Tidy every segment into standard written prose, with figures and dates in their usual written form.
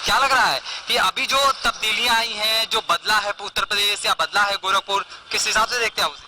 क्या लग रहा है कि अभी जो तब्दीलियां आई हैं, जो बदला है उत्तर प्रदेश या बदला है गोरखपुर, किस हिसाब से देखते हैं उसे?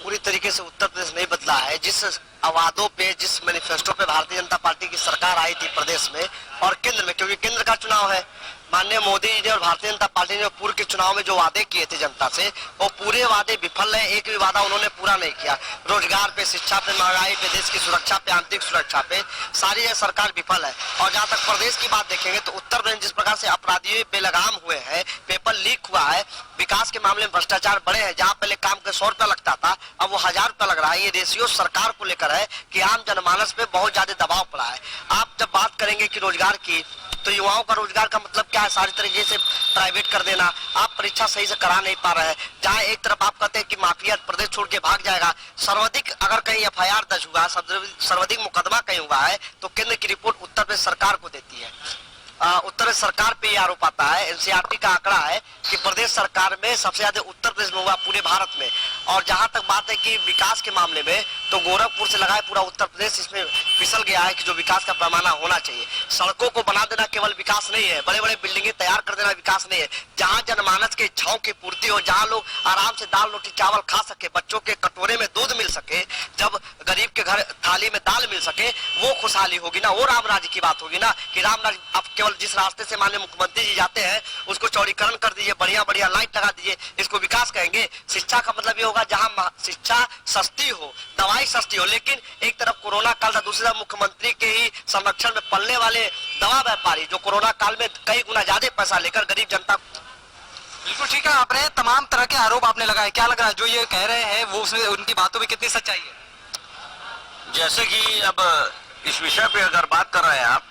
पूरी तरीके से उत्तर प्रदेश नहीं बदला है। जिस वादों पे, जिस मैनिफेस्टो पे भारतीय जनता पार्टी की सरकार आई थी प्रदेश में और केंद्र में, क्योंकि केंद्र का चुनाव है, माननीय मोदी जी ने और भारतीय जनता पार्टी ने पूर्व के चुनाव में जो वादे किए थे जनता से, वो पूरे वादे विफल रहे। एक भी वादा उन्होंने पूरा नहीं किया। रोजगार पे, शिक्षा पे, महंगाई पे, देश की सुरक्षा पे, आंतरिक सुरक्षा पे सारी यह सरकार विफल है। और जहाँ तक प्रदेश की बात देखेंगे तो उत्तर प्रदेश जिस प्रकार से अपराधियों पे लगाम हुए हैं, पेपर लीक हुआ है, विकास के मामले में भ्रष्टाचार बढ़े हैं। जहाँ पहले काम के 100 रुपया लगता था, अब वो 1000 रुपया लग रहा है। ये रेशियो सरकार को लेकर है कि आम जनमानस पे बहुत ज्यादा दबाव पड़ा है। आप जब बात करेंगे कि रोजगार की, तो युवाओं का रोजगार का मतलब क्या है? सारी तरीके से प्राइवेट कर देना। आप परीक्षा सही से करा नहीं पा रहे हैं। जहाँ एक तरफ आप कहते हैं कि माफिया प्रदेश छोड़ के भाग जाएगा, सर्वाधिक अगर कहीं FIR दर्ज हुआ, सर्वाधिक मुकदमा कहीं हुआ है, तो केंद्र की रिपोर्ट उत्तर प्रदेश सरकार को देती है। उत्तर प्रदेश सरकार पे ये आरोप आता है। NCERT का आंकड़ा है कि प्रदेश सरकार में सबसे ज्यादा उत्तर प्रदेश में हुआ पूरे भारत में। और जहां तक बात है कि विकास के मामले में, तो गोरखपुर से लगाए पूरा उत्तर प्रदेश इसमें फिसल गया है कि जो विकास का पैमाना होना चाहिए। सड़कों को बना देना केवल विकास नहीं है, बड़े बड़े बिल्डिंगें तैयार कर देना विकास नहीं है। जहाँ जनमानस के इच्छाओं की पूर्ति हो, जहाँ लोग आराम से दाल रोटी चावल खा सके, बच्चों के कटोरे में दूध मिल सके, जब गरीब के घर थाली में दाल मिल सके, वो खुशहाली होगी ना, वो राम राज्य की बात होगी ना। कि राम राज्य अब केवल जिस रास्ते से माननीय मुख्यमंत्री जी जाते हैं उसको चौड़ीकरण कर दीजिए, बढ़िया बढ़िया लाइट लगा दीजिए, इसको विकास कहेंगे। शिक्षा का मतलब ये होगा जहाँ शिक्षा सस्ती हो, दवाई सस्ती हो। लेकिन एक तरफ कोरोना काल था, दूसरी तरफ मुख्यमंत्री के ही संरक्षण में पलने वाले दवा व्यापारी जो कोरोना काल में कई गुना ज्यादा पैसा लेकर गरीब जनता। बिल्कुल ठीक है, आपने तमाम तरह के आरोप आपने लगाए। क्या लग रहा है जो ये कह रहे हैं वो उसमें उनकी बातों में कितनी सच्चाई है? जैसे कि अब इस विषय पे अगर बात कर रहे हैं आप,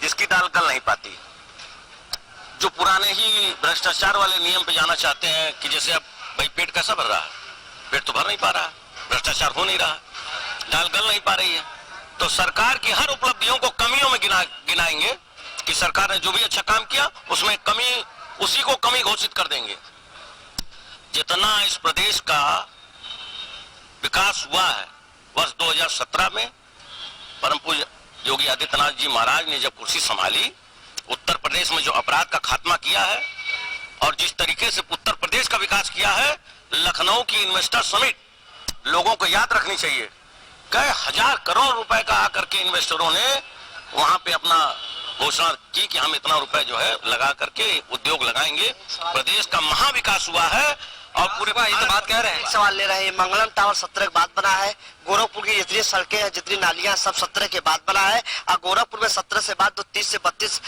जिसकी दाल गल नहीं पाती, जो पुराने ही भ्रष्टाचार वाले नियम पे जाना चाहते हैं कि जैसे अब भाई पेट कैसा भर रहा है, पेट तो भर नहीं पा रहा, भ्रष्टाचार हो नहीं रहा, दाल गल नहीं पा रही है, तो सरकार की हर उपलब्धियों को कमियों में गिनाएंगे कि सरकार ने जो भी अच्छा काम किया उसमें कमी, उसी को कमी घोषित कर देंगे। जितना इस प्रदेश का विकास हुआ है वर्ष 2017 में, परम पूज्य योगी आदित्यनाथ जी महाराज ने जब कुर्सी संभाली, उत्तर प्रदेश में जो अपराध का खात्मा किया है और जिस तरीके से उत्तर प्रदेश का विकास किया है, लखनऊ की इन्वेस्टर समिट लोगों को याद रखनी चाहिए। कई हजार करोड़ रुपए का आकर के इन्वेस्टरों ने वहां पे अपना घोषणा की कि हम इतना रुपए जो है लगा करके उद्योग लगाएंगे। प्रदेश का महाविकास हुआ है और पूरे ये तो बात कह रहे हैं, सवाल ले रहे हैं। मंगलम टावर 17 के बाद बना है। गोरखपुर की जितनी सड़कें हैं, जितनी नालियां, सब 17 के बाद बना है। और गोरखपुर में 17 से बाद तो 30 से 32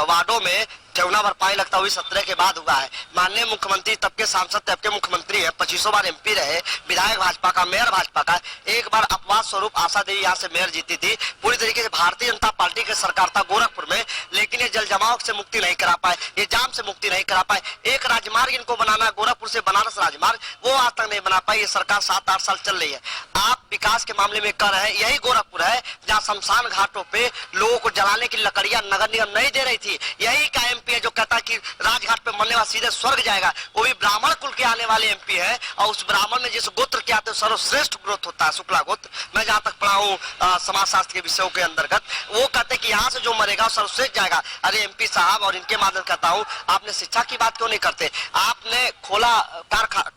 वार्डों में ठेवना भरपाई लगता हुई 17 के बाद हुआ है। माननीय मुख्यमंत्री तब के सांसद, तब के मुख्यमंत्री है, 25 बार MP रहे, विधायक भाजपा का, मेयर भाजपा का। एक बार अपवाद स्वरूप आशा देवी यहाँ से मेयर जीती थी। पूरी तरीके से भारतीय जनता पार्टी की सरकार था गोरखपुर में, लेकिन ये जल जमाव से मुक्ति नहीं करा पाए, ये जाम से मुक्ति नहीं करा पाए। एक राजमार्ग इनको बनाना, गोरखपुर से बनारस राजमार्ग, वो आज तक नहीं बना पाई। ये सरकार 7-8 साल चल रही है। आप विकास के मामले में कर रहे हैं, यही गोरखपुर है जहाँ शमशान घाटों पे लोगों को जलाने की लकड़ियां नगर निगम नहीं दे रही थी। यही का MP है जो कहता है कि राजघाट पे मरने वाला सीधे स्वर्ग जाएगा। वो भी ब्राह्मण कुल के आने वाले MP है, और उस ब्राह्मण में जिस गोत्र के आते हैं सर्वश्रेष्ठ गोत्र होता है शुक्ला गोत्र। मैं जहाँ तक पढ़ा हूँ समाजशास्त्र के विषयों के अंतर्गत, वो कहते हैं कि यहाँ से जो मरेगा सर्वश्रेष्ठ जाएगा। अरे MP साहब, और इनके माध्यम कहता हूँ, आपने शिक्षा की बात क्यों नहीं करते? आपने खोला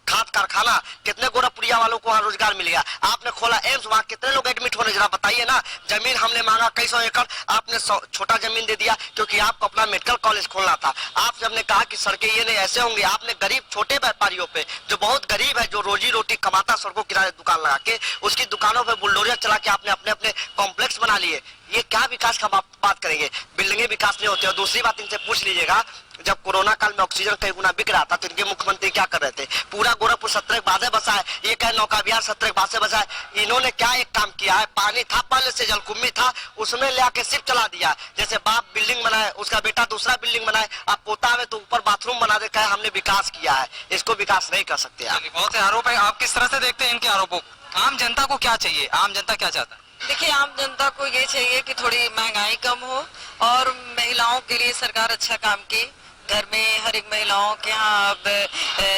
खाद कारखाना, कितने गोरखपुरिया वालों को वहाँ रोजगार मिलेगा? आपने खोला एम्स, वहाँ कितने लोग एडमिट होने, जरा बताइए ना। जमीन हमने मांगा कई सौ एकड़, आपने छोटा जमीन दे दिया क्योंकि आपको अपना मेडिकल कॉलेज खोलना था। आप जब ने कहा कि सड़कें ये नहीं ऐसे होंगे, आपने गरीब छोटे व्यापारियों पे, जो बहुत गरीब है, जो रोजी रोटी कमाता, सड़कों किनारे दुकान लगा के, उसकी दुकानों पे बुलडोजर चला के आपने अपने अपने कॉम्प्लेक्स बना लिए। ये क्या विकास का बात करेंगे? बिल्डिंगें विकास नहीं होती। और दूसरी बात इनसे पूछ लीजिएगा, जब कोरोना काल में ऑक्सीजन कई गुना बिक रहा था तो इनके मुख्यमंत्री क्या कर रहे थे? पूरा गोरखपुर 17 के बाद बसा है। ये कहे नौका विहार 17 के बाद से बसा है। इन्होंने क्या एक काम किया है, पानी था पहले से, जलकुंभी था, उसमें ले आके सिर्फ चला दिया। जैसे बाप बिल्डिंग बनाए, उसका बेटा दूसरा बिल्डिंग बनाए, अब पोता में तो ऊपर बाथरूम बना दे, कहे हमने विकास किया है। इसको विकास नहीं कर सकते आप। बहुत से आरोप है, आप किस तरह से देखते हैं इनके आरोपों को? आम जनता को क्या चाहिए? आम जनता क्या चाहता है? देखिए, आम जनता को ये चाहिए कि थोड़ी महंगाई कम हो और महिलाओं के लिए सरकार अच्छा काम की, घर में हर एक महिलाओं के यहाँ अब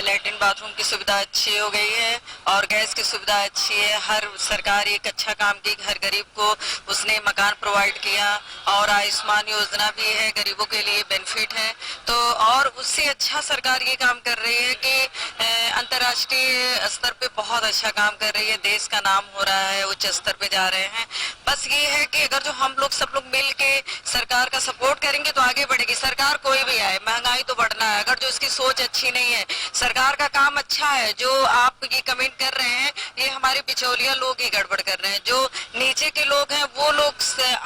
लैट्रिन बाथरूम की सुविधा अच्छी हो गई है और गैस की सुविधा अच्छी है। हर सरकार एक अच्छा काम की, हर गरीब को उसने मकान प्रोवाइड किया और आयुष्मान योजना भी है, गरीबों के लिए बेनिफिट है। तो और उससे अच्छा सरकार ये काम कर रही है कि अंतर्राष्ट्रीय स्तर पे बहुत अच्छा काम कर रही है, देश का नाम हो रहा है, उच्च स्तर पे जा रहे हैं। बस ये है कि अगर जो हम लोग सब लोग मिल के सरकार का सपोर्ट करेंगे तो आगे बढ़ेगी। सरकार कोई भी आए, महंगाई तो बढ़ना है, अगर जो इसकी सोच अच्छी नहीं है, सरकार का काम अच्छा है, जो आप ये कमेंट कर रहे हैं ये हमारे बिचौलिया लोग ही गड़बड़ कर रहे हैं। जो नीचे के लोग हैं वो लोग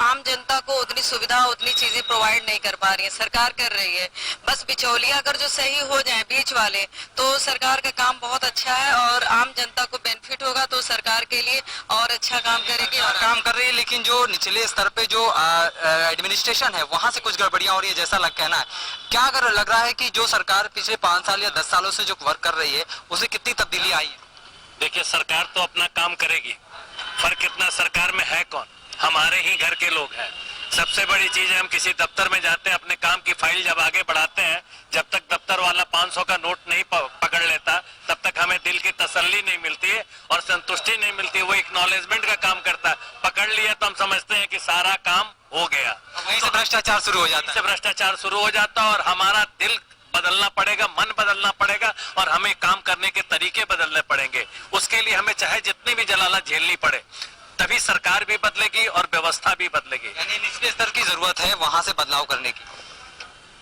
आम जनता को उतनी सुविधा उतनी चीजें प्रोवाइड नहीं कर पा रही है, सरकार कर रही है। बस बिचौलिया अगर जो सही हो जाए बीच वाले तो सरकार का काम बहुत अच्छा है और आम जनता को बेनिफिट होगा तो सरकार के लिए और अच्छा काम करेगी और काम कर रही है। लेकिन जो निचले स्तर पे जो एडमिनिस्ट्रेशन है वहां से कुछ गड़बड़ियां हो रही है जैसा कहना है। क्या अगर लग रहा है कि जो सरकार पिछले 5 साल या 10 सालों से जो वर्क कर रही है उसमें कितनी तब्दीली आई है? देखिए, सरकार तो अपना काम करेगी, फर्क इतना सरकार में है कौन, हमारे ही घर के लोग हैं। सबसे बड़ी चीज है, हम किसी दफ्तर में जाते हैं, अपने काम की फाइल जब आगे बढ़ाते हैं, जब तक दफ्तर वाला 500 का नोट नहीं पकड़ लेता तब तक हमें दिल की तसल्ली नहीं मिलती है और संतुष्टि नहीं मिलती है। वो एक्नॉलेजमेंट का काम करता है, पकड़ लिया तो हम समझते हैं कि सारा काम हो गया, वहीं से भ्रष्टाचार शुरू हो जाता है। भ्रष्टाचार शुरू हो जाता है और हमारा दिल बदलना पड़ेगा, मन बदलना पड़ेगा और हमें काम करने के तरीके बदलने पड़ेंगे। उसके लिए हमें चाहे जितनी भी जलाला झेलनी पड़े, तभी सरकार भी बदलेगी और व्यवस्था भी बदलेगी। यानी निचले स्तर की जरूरत है वहां से बदलाव करने की।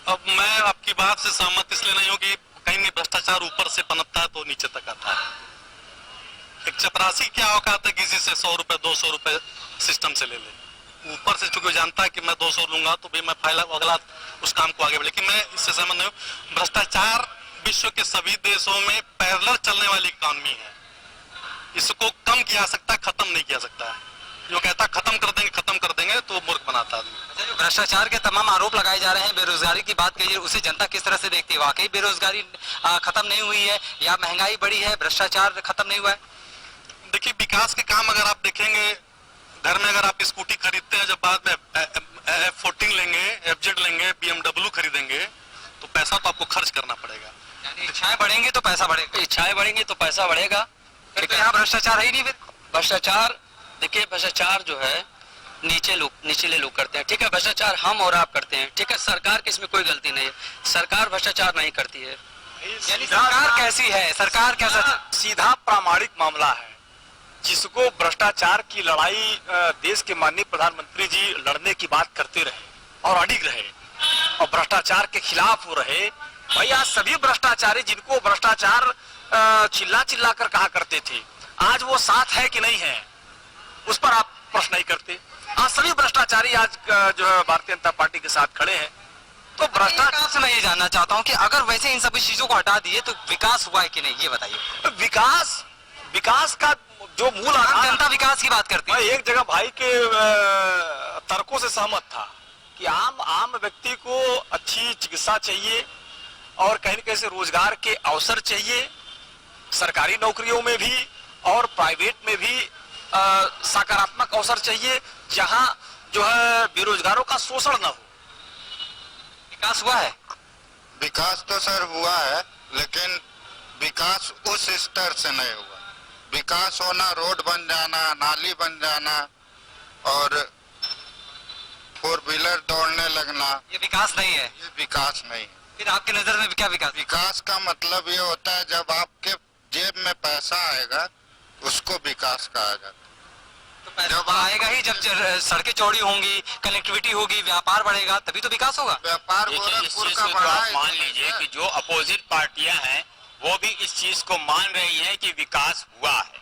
अब मैं आपकी बात से सहमत इसलिए नहीं हूँ कि कहीं भी भ्रष्टाचार ऊपर से पनपता है तो नीचे तक आता है। एक चपरासी क्या औकात है किसी से 100 रुपए 200 रुपए सिस्टम से ले ले, ऊपर से चूंकि जानता है कि मैं 200 लूंगा तो भी मैं फाइल अगला उस काम को आगे बढ़े। लेकिन मैं इससे सहमत नहीं हूँ। भ्रष्टाचार विश्व के सभी देशों में पैरेलल चलने वाली इकॉनमी है, इसको कम किया सकता है, खत्म नहीं किया सकता है। जो कहता खत्म कर देंगे तो मूर्ख बनाता है। अच्छा, जो भ्रष्टाचार के तमाम आरोप लगाए जा रहे हैं, बेरोजगारी की बात कहिए, उसे जनता किस तरह से देखती है? वाकई बेरोजगारी खत्म नहीं हुई है या महंगाई बढ़ी है, भ्रष्टाचार खत्म नहीं हुआ है? देखिए, विकास के काम अगर आप देखेंगे, घर में अगर आप स्कूटी खरीदते हैं, जब बाद में F14 लेंगे, FZ लेंगे, BMW खरीदेंगे तो पैसा तो आपको खर्च करना पड़ेगा। यानी इच्छाएं बढ़ेंगे तो पैसा बढ़ेगा। इच्छाएं बढ़ेंगी तो पैसा बढ़ेगा। फिर तो यहाँ भ्रष्टाचार है ही नहीं। फिर भ्रष्टाचार, देखिए भ्रष्टाचार जो है निचले लोग करते हैं, ठीक है। भ्रष्टाचार हम और आप करते हैं, ठीक है। सरकार की इसमें कोई गलती नहीं है, सरकार भ्रष्टाचार नहीं करती है। यानी सरकार कैसी है, सरकार कैसा? सीधा प्रामाणिक मामला है जिसको भ्रष्टाचार की लड़ाई देश के माननीय प्रधानमंत्री जी लड़ने की बात करते रहे और अडिग रहे और भ्रष्टाचार के खिलाफ हो रहे। भाई आज सभी भ्रष्टाचारी जिनको भ्रष्टाचार चिल्ला चिल्ला कर कहा करते थे, आज वो साथ है कि नहीं है उस पर आप प्रश्न नहीं करते। आज सभी भ्रष्टाचारी आज जो है भारतीय जनता पार्टी के साथ खड़े हैं। तो भ्रष्टाचार से मैं ये जानना चाहता हूँ कि अगर वैसे इन सभी चीजों को हटा दिए तो विकास हुआ है कि नहीं, ये बताइए। विकास का जो मूल आधार, जनता विकास की बात करती है। मैं एक जगह भाई के तर्कों से सहमत था कि आम व्यक्ति को अच्छी चिकित्सा चाहिए और कहीं न कहीं से रोजगार के अवसर चाहिए, सरकारी नौकरियों में भी और प्राइवेट में भी सकारात्मक अवसर चाहिए जहां जो है बेरोजगारों का शोषण न हो। विकास हुआ है? विकास तो सर हुआ है, लेकिन विकास उस स्तर से नहीं हुआ। विकास होना रोड बन जाना, नाली बन जाना और 4 व्हीलर दौड़ने लगना, ये विकास नहीं है। ये विकास नहीं है। फिर आपकी नजर में क्या विकास? विकास का मतलब ये होता है जब आपके जेब में पैसा आएगा उसको विकास कहा जाता है। जब आएगा ही जब सड़कें चौड़ी होंगी, कनेक्टिविटी होगी, व्यापार बढ़ेगा, तभी तो विकास होगा। व्यापार देखिए, इस गोरखपुर चीज का को तो बढ़ा आप है, मान लीजिए कि जो अपोजिट पार्टियां हैं वो भी इस चीज को मान रही हैं कि विकास हुआ है।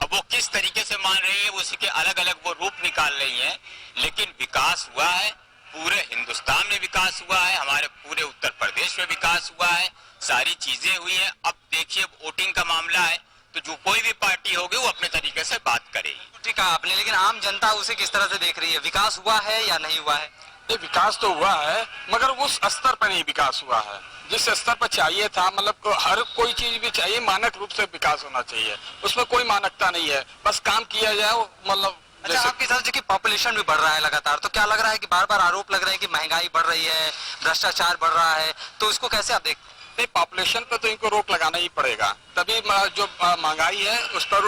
अब वो किस तरीके से मान रही है उसी के अलग अलग वो रूप निकाल रही हैं, लेकिन विकास हुआ है। पूरे हिंदुस्तान में विकास हुआ है, हमारे पूरे उत्तर प्रदेश में विकास हुआ है, सारी चीजें हुई हैं। अब देखिए वोटिंग का मामला है तो जो कोई भी पार्टी होगी वो अपने तरीके से बात करेगी। ठीक है आपने, लेकिन आम जनता उसे किस तरह से देख रही है? विकास हुआ है या नहीं हुआ है? ये विकास तो हुआ है मगर उस स्तर पर नहीं विकास हुआ है जिस स्तर पर चाहिए था। मतलब हर कोई चीज भी चाहिए, मानक रूप से विकास होना चाहिए, उसमें कोई मानकता नहीं है। बस काम किया जाए, मतलब अच्छा, आपकी तरफ देखिए पॉपुलेशन भी बढ़ रहा है लगातार, तो क्या लग रहा है कि बार बार आरोप लग रहे हैं कि महंगाई बढ़ रही है, भ्रष्टाचार बढ़ रहा है, तो इसको कैसे आप देखते हैं? नहीं, पॉपुलेशन पे तो इनको रोक लगाना ही पड़ेगा, तभी जो महंगाई है उस पर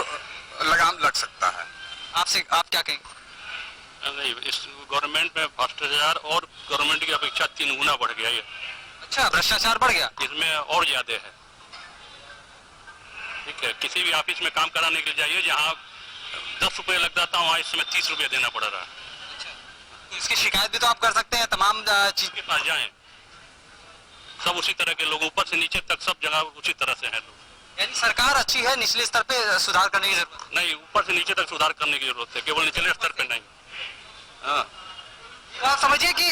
लगाम लग सकता है। आपसे आप क्या कहेंगे? नहीं, इस गवर्नमेंट में भ्रष्टाचार और गवर्नमेंट की अपेक्षा 3 गुना बढ़ गया है। अच्छा, भ्रष्टाचार बढ़ गया? इसमें और ज्यादा है। ठीक है, किसी भी ऑफिस में काम कराने के लिए जाइए, जहाँ 10 रुपये लग जाता है वहाँ इस समय 30 रुपये देना पड़ रहा है। तो इसकी शिकायत भी तो आप कर सकते हैं, तमाम चीज के पास जाएं, सब उसी तरह के लोग, ऊपर से नीचे तक सब जगह उसी तरह से हैं लोग। यानी सरकार अच्छी है, निचले स्तर पे सुधार करने की जरूरत नहीं, ऊपर से नीचे तक सुधार करने की जरूरत है, केवल निचले स्तर पर नहीं। हाँ, तो आप समझिए कि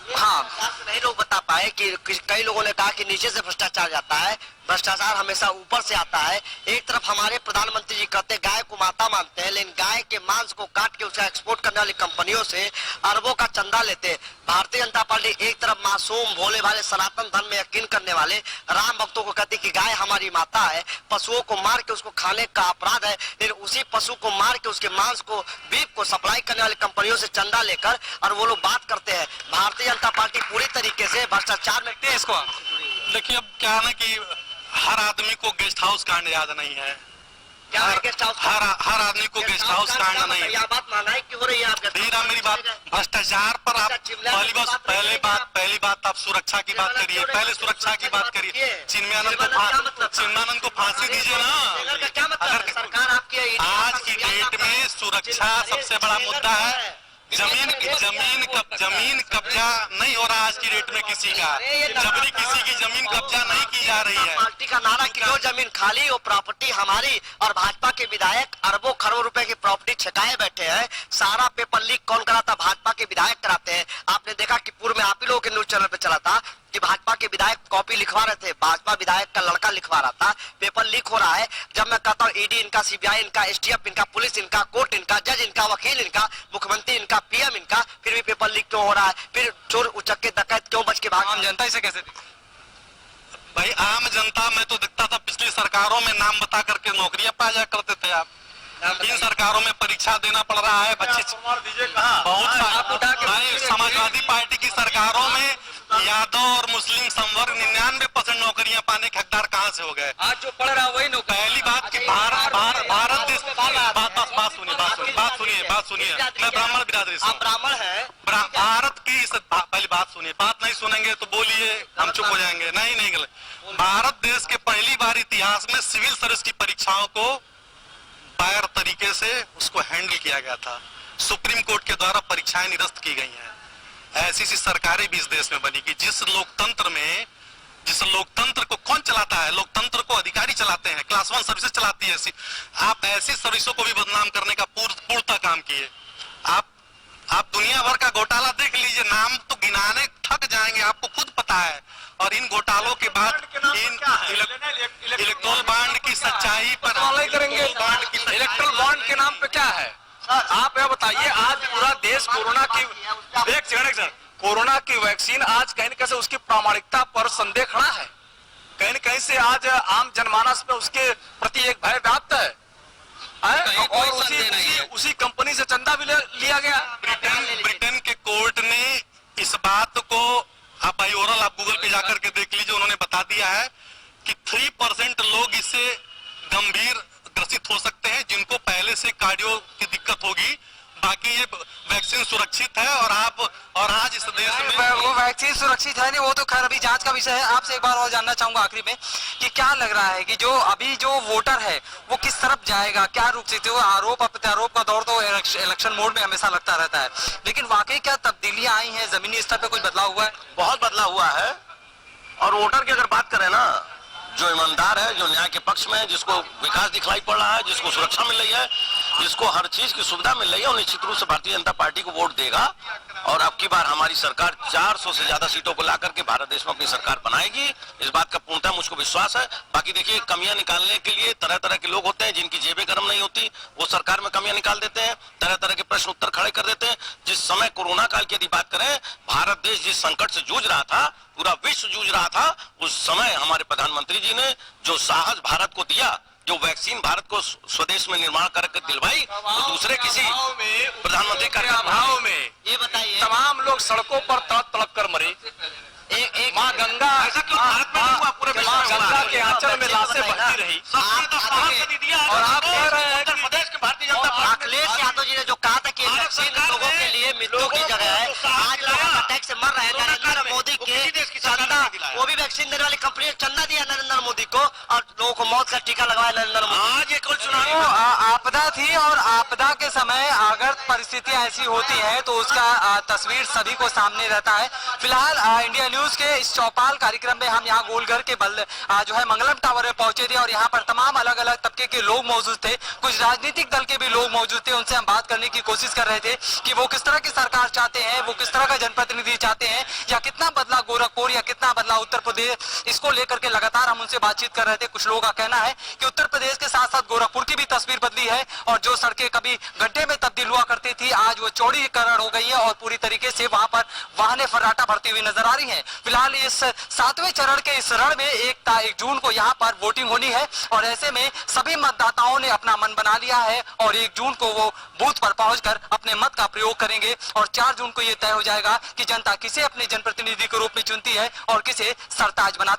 हाँ नहीं लोग बता पाए कि कई लोगों ने कहा कि नीचे से भ्रष्टाचार जाता है, भ्रष्टाचार हमेशा ऊपर से आता है। एक तरफ हमारे प्रधानमंत्री जी कहते हैं गाय को माता मानते हैं, लेकिन गाय के मांस को काट के उसका एक्सपोर्ट करने वाली कंपनियों से अरबों का चंदा लेते हैं। भारतीय जनता पार्टी एक तरफ मासूम भोले भाले सनातन धर्म में यकीन करने वाले राम भक्तों को कहती कि गाय हमारी माता है, पशुओं को मार के उसको खाने का अपराध है, लेकिन उसी पशु को मार के उसके मांस को बीफ को सप्लाई करने वाली कंपनियों से चंदा लेकर और वो लोग बात करते हैं। भारतीय जनता पार्टी पूरी तरीके से भ्रष्टाचार में इसको। देखिए, अब क्या है ना कि हर आदमी को गेस्ट हाउस कांड याद नहीं है। क्या है गेस्ट हाउस? हर आदमी को गेस्ट हाउस कांड नहीं है। यह बात माना है कि हो रही है आपके धीरा मेरी बात, भ्रष्टाचार पर आप पहली बात आप सुरक्षा की बात करिए, पहले सुरक्षा की बात करिए। चिन्मयानंद को फांसी दीजिए ना। क्या मतलब? सरकार आपकी है, आज की डेट में सुरक्षा सबसे बड़ा मुद्दा है। जमीन कब्जा नहीं हो रहा आज की डेट में किसी का, जबरी किसी की जमीन कब्जा नहीं की जा रही है। पार्टी का नारा कि जो जमीन खाली वो प्रॉपर्टी हमारी, और भाजपा के विधायक अरबों खरबों रुपए की प्रॉपर्टी छकाए बैठे हैं। सारा पेपर लीक कौन कराता? भाजपा के विधायक कराते हैं। आपने देखा कि पूर्व में आप ही लोगों के न्यूज चैनल पे चला था कि भाजपा के विधायक कॉपी लिखवा रहे थे, भाजपा विधायक का लड़का लिखवा रहा था, पेपर लीक हो रहा है। जब मैं कहता हूँ ईडी इनका, सीबीआई इनका, एसटीएफ इनका, पुलिस इनका, कोर्ट इनका, जज इनका, वकील इनका, मुख्यमंत्री इनका, पीएम इनका, फिर भी पेपर लीक क्यों हो रहा है? फिर चोर उचक्के डकैत क्यों बच के भाग? आम जनता इसे कैसे देखती? भाई आम जनता में तो दिखता था पिछली सरकारों में नाम बता करके नौकरियां पा जाया करते थे आप। इन सरकारों में परीक्षा देना पड़ रहा है बच्चे। बहुत सारे समाजवादी पार्टी की सरकारों में यादव और मुस्लिम संवर्ग 99% नौकरियां पाने के हकदार कहाँ से हो गए? आज जो पढ़ रहा है वही नौकरी। पहली बात कि भारत देश, बात सुनिए, मैं ब्राह्मण बिरादरी से, आप ब्राह्मण है, भारत की पहली बात सुनिए, बात नहीं सुनेंगे तो बोलिए हम चुप हो जाएंगे। नहीं गलत। भारत देश के पहली बार इतिहास में सिविल सर्विस की परीक्षाओं को फायर तरीके से उसको हैंडल किया गया था। सुप्रीम कोर्ट के द्वारा परीक्षाएं निरस्त की गई हैं। ऐसी सरकारें भी इस देश में बनी कि जिस लोकतंत्र को कौन चलाता है? लोकतंत्र को अधिकारी चलाते हैं, क्लास 1 सर्विसेज चलाती है। आप ऐसी सर्विसों को भी बदनाम करने का पूर्णतः काम किए। आप दुनिया भर का घोटाला देख लीजिए, नाम तो गिनाने थक जाएंगे, आपको खुद पता है। और इन घोटालों के बाद इन इलेक्ट्रोल बॉन्ड की सच्चाई पर करेंगे। इलेक्ट्रल बॉन्ड के नाम पे क्या है? आप यह बताइए, आज पूरा देश कोरोना की कोरोना की वैक्सीन आज कहीं न कहीं से उसकी प्रामाणिकता पर संदेह खड़ा है। कहीं न कहीं से आज आम जनमानस में उसके प्रति एक भय व्याप्त है। और उसी कंपनी से चंदा भी लिया गया। ब्रिटेन के कोर्ट ने इस बात को, आप ओरल आप गूगल पे जाकर के देख लीजिए, उन्होंने बता दिया है कि 3% लोग इससे गंभीर ग्रसित हो सकते हैं जिनको पहले से कार्डियो की दिक्कत होगी। बाकी ये वैक्सीन सुरक्षित है। और आज इस देश में वो वैक्सीन सुरक्षित है नहीं, वो तो खैर अभी जांच का विषय है। आपसे एक बार और जानना चाहूंगा आखिरी में कि क्या लग रहा है कि जो अभी जो वोटर है वो किस तरफ जाएगा, क्या रूप से? जो आरोप प्रत्यारोप का दौर तो इलेक्शन मोड में हमेशा लगता रहता है, लेकिन वाकई क्या तब्दीलियां आई हैं? जमीनी स्तर पे कुछ बदलाव हुआ है? बहुत बदलाव हुआ है। और वोटर की अगर बात करें ना, जो ईमानदार है, जो न्याय के पक्ष में है, जिसको विकास दिखलाई पड़ रहा है, जिसको सुरक्षा मिल रही है, जिसको हर चीज की सुविधा मिल रही है, वो निश्चित रूप से भारतीय जनता पार्टी को वोट देगा। और अब की बार हमारी सरकार 400 से ज्यादा सीटों को ला करके भारत देश में अपनी सरकार बनाएगी। इस बात का पूर्णतः मुझको विश्वास है। बाकी देखिए, कमियां निकालने के लिए तरह तरह के लोग होते हैं जिनकी जेबें गर्म नहीं होती, वो सरकार में कमियां निकाल देते हैं, तरह तरह के प्रश्न उत्तर खड़े कर देते हैं। जिस समय कोरोना काल की यदि बात करें, भारत देश जिस संकट से जूझ रहा था, पूरा विश्व जूझ रहा था, उस समय हमारे प्रधानमंत्री जी ने जो साहस भारत को दिया जो वैक्सीन भारत को स्वदेश में निर्माण करके दिलवाई तो दूसरे किसी प्रधानमंत्री का भाव में ये बताइए तमाम लोग सड़कों पर तड़प तड़प कर मरे। माँ गंगा ऐसा क्यों भारत में नहीं हुआ, पूरे विश्व में हुआ? गंगा के आंचल में लाशें बहती रही और आप कह रहे हैं उत्तर प्रदेश के भारतीय जनता पार्टी अखिलेश यादव जी ने जो कहा था कि ये वैक्सीन लोगों के लिए मृत्यु की जगह है, आज लोग अटैक से मर रहे हैं। नरेंद्र मोदी के चंदा, वो भी वैक्सीन देने वाली कंपनी ने चंदा दिया नरेंद्र मोदी को और लोगों को मौत का टीका लगाया नरेंद्र मोदी। आज ये कुल चुनावी आपदा थी और आपदा के समय अगर परिस्थितियां ऐसी होती हैं तो उसका तस्वीर सभी को सामने रहता है। फिलहाल इंडिया न्यूज के इस चौपाल कार्यक्रम में हम यहाँ गोलघर के जो है मंगलम टावर में पहुंचे थे और यहाँ पर तमाम अलग अलग तबके के लोग मौजूद थे, कुछ राजनीतिक दल के भी लोग मौजूद थे। उनसे हम बात करने की कोशिश कर रहे थे कि वो किस तरह की सरकार चाहते हैं, वो किस तरह का जनप्रतिनिधि चाहते हैं, या कितना बदला गोरखपुर या कितना बदला उत्तर प्रदेश, इसको लेकर के लगातार हम उनसे बातचीत कर रहे थे। कुछ लोगों का कहना है कि उत्तर प्रदेश के साथ साथ गोरखपुर की भी तस्वीर बदली है और जो सड़कें कभी गड्ढे में तब्दील हुआ करती थी आज वो चौड़ीकरण हो गई है और पूरी तरीके से वहां पर वाहनें फर्राटा भरती हुई नजर आ रही है। फिलहाल इस 7वें चरण के इस रण में 1 जून को यहाँ पर वोटिंग होनी है और ऐसे में सभी मतदाताओं ने अपना मन बना लिया है और 1 जून को वो बूथ पर पहुंचकर अपने मत का प्रयोग करेंगे और 4 जून को ये तय हो जाएगा कि जनता किसे अपने जनप्रतिनिधि के रूप में चुनती है और किसे सरताज बनाती है।